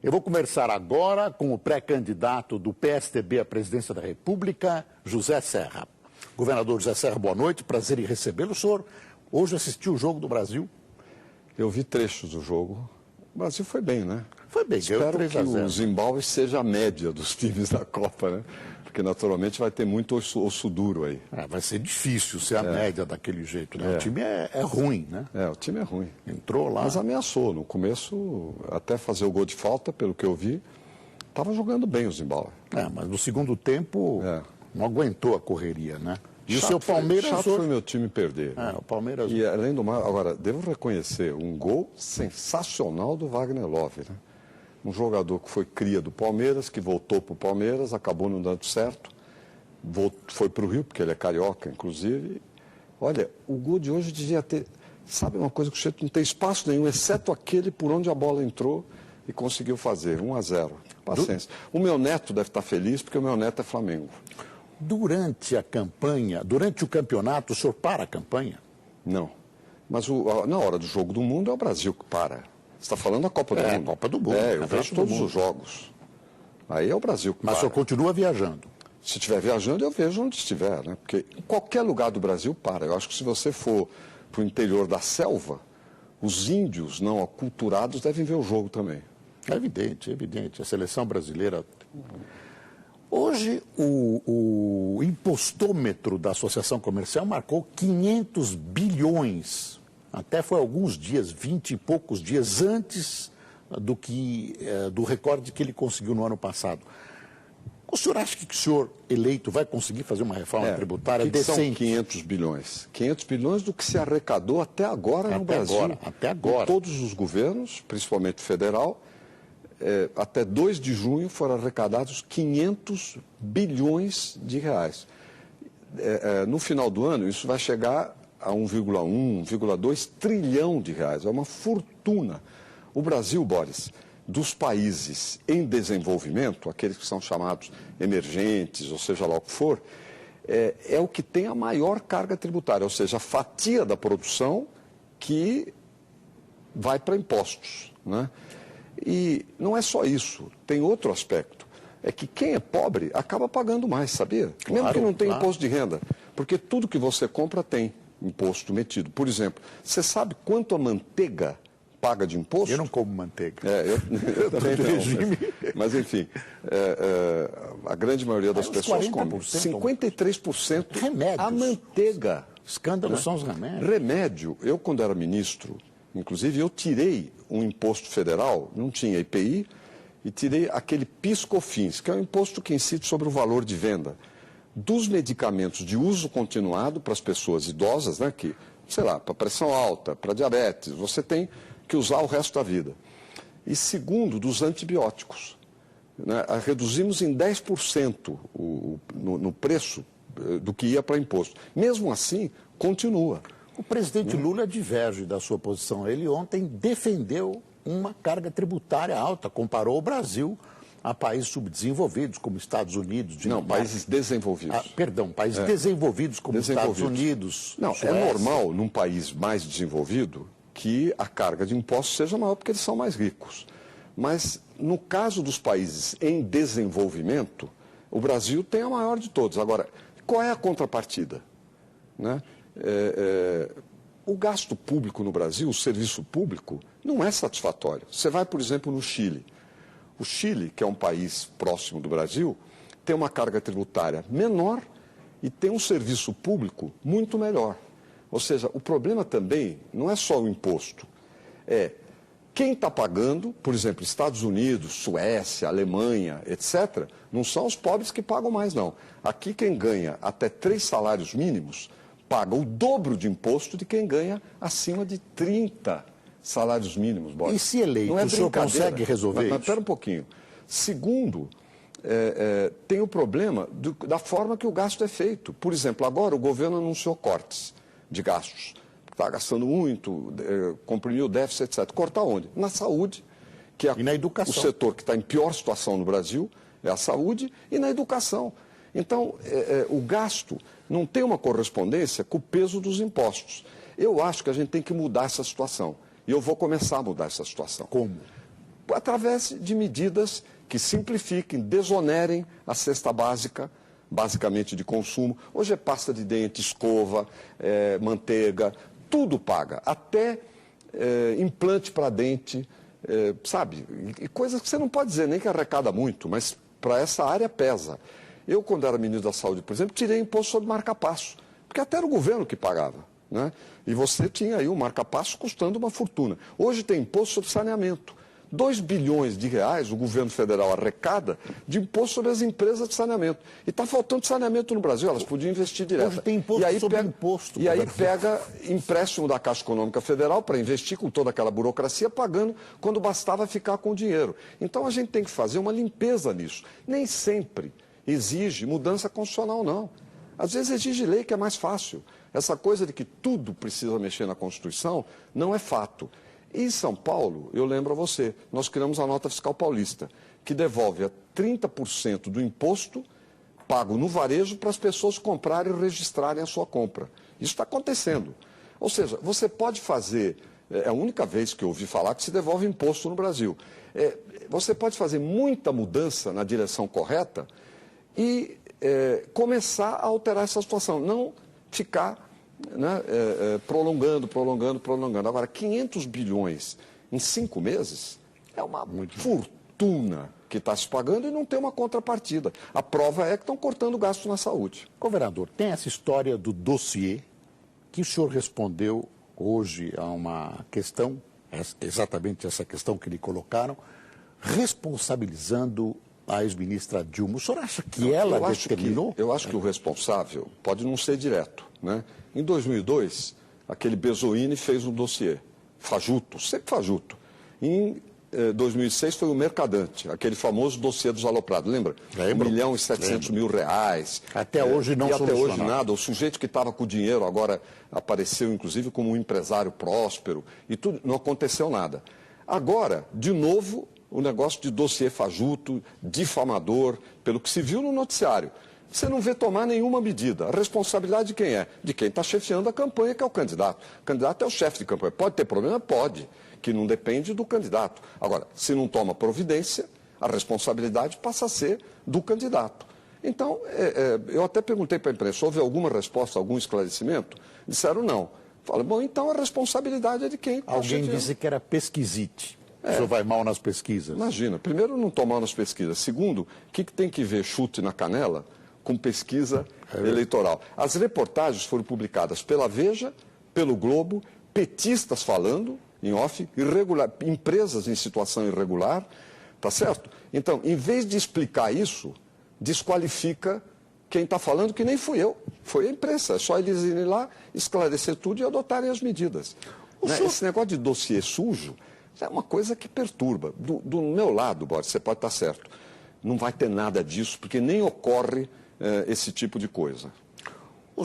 Eu vou conversar agora com o pré-candidato do PSDB à presidência da República, José Serra. Governador José Serra, boa noite, prazer em recebê-lo. O senhor hoje assistiu o jogo do Brasil? Eu vi trechos do jogo. O Brasil foi bem, né? Foi bem, Espero que o Zimbábue seja a média dos times da Copa, né? Porque naturalmente vai ter muito osso duro aí. Vai ser difícil ser a média daquele jeito, né? O time é ruim, né? O time é ruim. Entrou lá. Mas ameaçou. No começo, até fazer o gol de falta, pelo que eu vi, estava jogando bem o Zimbábue. Mas no segundo tempo não aguentou a correria, né? E chato, o seu Palmeiras... Chato foi meu time perder. Né? O Palmeiras... E além do mais, agora, devo reconhecer um gol sensacional do Wagner Love, né? Um jogador que foi cria do Palmeiras, que voltou para o Palmeiras, acabou não dando certo, foi para o Rio, porque ele é carioca, inclusive. Olha, o gol de hoje devia ter... Sabe uma coisa que o Cheto não tem espaço nenhum, exceto aquele por onde a bola entrou e conseguiu fazer, 1-0. Paciência. O meu neto deve estar feliz, porque o meu neto é Flamengo. Durante a campanha, durante o campeonato, o senhor para a campanha? Não. Mas na hora do Jogo do Mundo é o Brasil que para. Você está falando da Copa do Mundo? A Copa do Mundo. Eu vejo todos os jogos. Aí é o Brasil que para. Mas o senhor continua viajando? Se estiver viajando, eu vejo onde estiver, né? Porque em qualquer lugar do Brasil para. Eu acho que se você for para o interior da selva, os índios não aculturados devem ver o jogo também. É evidente, é evidente. A seleção brasileira... Hoje, o impostômetro da Associação Comercial marcou 500 bilhões. Até foi alguns dias, 20 e poucos dias antes do recorde que ele conseguiu no ano passado. O senhor acha que o senhor eleito vai conseguir fazer uma reforma tributária decente? São 500 bilhões. 500 bilhões do que se arrecadou até agora no Brasil. Até agora. Todos os governos, principalmente o federal... até 2 de junho foram arrecadados 500 bilhões de reais. No final do ano, isso vai chegar a 1,1, 1,2 trilhão de reais. É uma fortuna. O Brasil, Boris, dos países em desenvolvimento, aqueles que são chamados emergentes, ou seja lá o que for, é o que tem a maior carga tributária, ou seja, a fatia da produção que vai para impostos, né? E não é só isso, tem outro aspecto. É que quem é pobre acaba pagando mais, sabia? Claro, mesmo que não tenha claro. imposto de renda. Porque tudo que você compra tem imposto metido. Por exemplo, você sabe quanto a manteiga paga de imposto? Eu não como manteiga. Eu também não. Mas enfim, a grande maioria das pessoas come. 53% remédios. A manteiga. Escândalos são os remédios. Remédio, eu quando era ministro... Inclusive, eu tirei um imposto federal, não tinha IPI, e tirei aquele PIS/COFINS, que é um imposto que incide sobre o valor de venda dos medicamentos de uso continuado para as pessoas idosas, né, que, sei lá, para pressão alta, para diabetes, você tem que usar o resto da vida. E segundo, dos antibióticos. Né, reduzimos em 10% no preço do que ia para imposto. Mesmo assim, continua. O presidente Lula diverge da sua posição. Ele ontem defendeu uma carga tributária alta, comparou o Brasil a países subdesenvolvidos, como Estados Unidos. Países desenvolvidos. Países desenvolvidos, como Estados Unidos. Não, Suécia. É normal, num país mais desenvolvido, que a carga de impostos seja maior, porque eles são mais ricos. Mas, no caso dos países em desenvolvimento, o Brasil tem a maior de todos. Agora, qual é a contrapartida? Né? O gasto público no Brasil, o serviço público, não é satisfatório. Você vai, por exemplo, no Chile. O Chile, que é um país próximo do Brasil, tem uma carga tributária menor e tem um serviço público muito melhor. Ou seja, o problema também não é só o imposto. Quem está pagando, por exemplo, Estados Unidos, Suécia, Alemanha, etc., não são os pobres que pagam mais, não. Aqui quem ganha até 3 salários mínimos paga o dobro de imposto de quem ganha acima de 30 salários mínimos. E se eleito, o senhor consegue resolver isso? Mas espera um pouquinho. Segundo, tem o problema da forma que o gasto é feito. Por exemplo, agora o governo anunciou cortes de gastos. Está gastando muito, comprimiu o déficit, etc. Cortar onde? Na saúde, que é e na educação. O setor que está em pior situação no Brasil, é a saúde, e na educação. Então, o gasto não tem uma correspondência com o peso dos impostos. Eu acho que a gente tem que mudar essa situação. E eu vou começar a mudar essa situação. Como? através de medidas que simplifiquem, desonerem a cesta básica, basicamente de consumo. Hoje é pasta de dente, escova, manteiga, tudo paga, até implante para dente, sabe? E coisas que você não pode dizer nem que arrecada muito, mas para essa área pesa. Eu, quando era ministro da Saúde, por exemplo, tirei imposto sobre marca-passo, porque até era o governo que pagava, né? E você tinha aí o marca-passo custando uma fortuna. Hoje tem imposto sobre saneamento. 2 bilhões de reais o governo federal arrecada de imposto sobre as empresas de saneamento. E está faltando saneamento no Brasil, elas podiam investir direto. Hoje tem imposto sobre imposto. E aí pega empréstimo da Caixa Econômica Federal para investir com toda aquela burocracia, pagando quando bastava ficar com o dinheiro. Então a gente tem que fazer uma limpeza nisso. Nem sempre exige mudança constitucional, não. Às vezes exige lei, que é mais fácil. Essa coisa de que tudo precisa mexer na Constituição não é fato. Em São Paulo, eu lembro a você, nós criamos a nota fiscal paulista, que devolve a 30% do imposto pago no varejo para as pessoas comprarem e registrarem a sua compra. Isso está acontecendo. Ou seja, você pode fazer, é a única vez que eu ouvi falar que se devolve imposto no Brasil. Você pode fazer muita mudança na direção correta e começar a alterar essa situação, não ficar, né, prolongando. Agora, 500 bilhões em 5 meses é uma fortuna que está se pagando e não tem uma contrapartida. A prova é que estão cortando gasto na saúde. Governador, tem essa história do dossiê que o senhor respondeu hoje a uma questão, exatamente essa questão que lhe colocaram, responsabilizando a ex-ministra Dilma. O senhor acha que ela determinou? Eu acho que o responsável pode não ser direto, né? Em 2002, aquele Bezoini fez um dossiê, fajuto, sempre fajuto. Em 2006 foi o Mercadante, aquele famoso dossiê dos aloprados, lembra? Lembro. 1.700.000 reais. Até hoje não solucionado. E até hoje nada. O sujeito que estava com o dinheiro agora apareceu, inclusive, como um empresário próspero e tudo, não aconteceu nada. Agora, de novo, o negócio de dossiê fajuto, difamador, pelo que se viu no noticiário. Você não vê tomar nenhuma medida. A responsabilidade de quem é? De quem está chefiando a campanha, que é o candidato. O candidato é o chefe de campanha. Pode ter problema? Pode, que não depende do candidato. Agora, se não toma providência, a responsabilidade passa a ser do candidato. Então, eu até perguntei para a imprensa, houve alguma resposta, algum esclarecimento? Disseram não. Falei, bom, então a responsabilidade é de quem? Alguém disse que era pesquisite. O senhor vai mal nas pesquisas. Imagina, primeiro, não estou mal nas pesquisas. Segundo, o que tem que ver chute na canela com pesquisa eleitoral? As reportagens foram publicadas pela Veja, pelo Globo, petistas falando, em off, empresas em situação irregular, tá certo? Então, em vez de explicar isso, desqualifica quem está falando, que nem fui eu, foi a imprensa. É só eles irem lá, esclarecer tudo e adotarem as medidas. Né? Esse negócio de dossiê sujo é uma coisa que perturba. Do meu lado, Boris, você pode estar certo, não vai ter nada disso, porque nem ocorre esse tipo de coisa.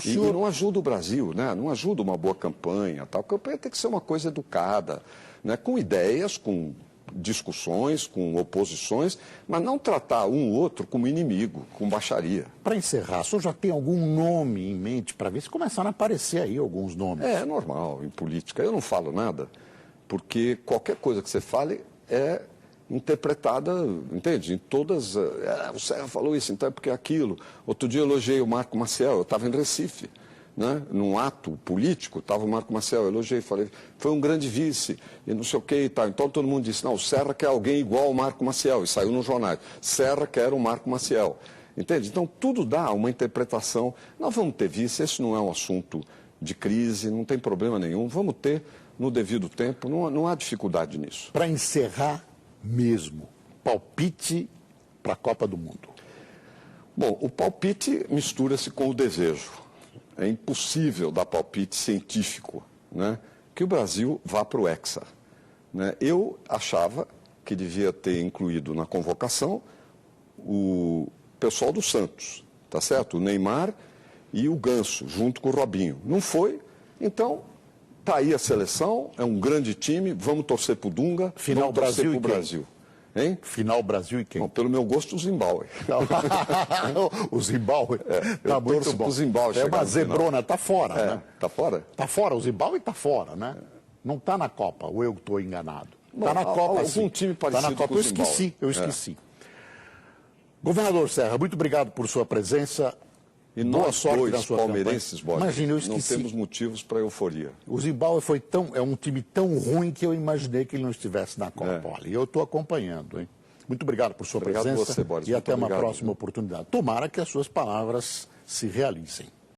E não ajuda o Brasil, né? Não ajuda uma boa campanha. Tal. A campanha tem que ser uma coisa educada, né? Com ideias, com discussões, com oposições, mas não tratar um ou outro como inimigo, com baixaria. Para encerrar, o senhor já tem algum nome em mente para ver se começaram a aparecer aí alguns nomes? É normal em política. Eu não falo nada, porque qualquer coisa que você fale é interpretada, entende? Em todas. O Serra falou isso, então é porque é aquilo. Outro dia eu elogiei o Marco Maciel, eu estava em Recife, né? Num ato político, estava o Marco Maciel, eu elogiei, falei, foi um grande vice, e não sei o que e tal. Então todo mundo disse, não, o Serra quer alguém igual ao Marco Maciel, e saiu nos jornais. Serra quer o Marco Maciel. Entende? Então tudo dá uma interpretação. Nós vamos ter vice, esse não é um assunto de crise, não tem problema nenhum, vamos ter no devido tempo, não há dificuldade nisso. Para encerrar mesmo, palpite para a Copa do Mundo. Bom, o palpite mistura-se com o desejo. É impossível dar palpite científico, né, que o Brasil vá para o Hexa. Né? Eu achava que devia ter incluído na convocação o pessoal do Santos, tá certo? O Neymar e o Ganso, junto com o Robinho. Não foi, então está aí a seleção, é um grande time, vamos torcer para o Dunga, final vamos torcer Brasil para o Brasil. Hein? Final Brasil e quem? Bom, pelo meu gosto, o Zimbábue. O Zimbábue tá muito bom. O Zimbábue é uma zebrona, está fora, né? Está fora? Está fora, o Zimbábue está fora, né? Não está na Copa, ou eu estou enganado? Está na Copa, sim. Algum time parecido Tá na Copa. com o Zimbábue. Eu esqueci. Governador Serra, muito obrigado por sua presença. E Boa nós sorte dois, na sua palmeirenses, campanha. Borges, Imagina, eu não esqueci. temos motivos para euforia. O Zimbábue é um time tão ruim que eu imaginei que ele não estivesse na Copa. Olha, e eu estou acompanhando, hein? Muito obrigado por sua presença você, Boris. e Muito até uma obrigado. próxima oportunidade. Tomara que as suas palavras se realizem.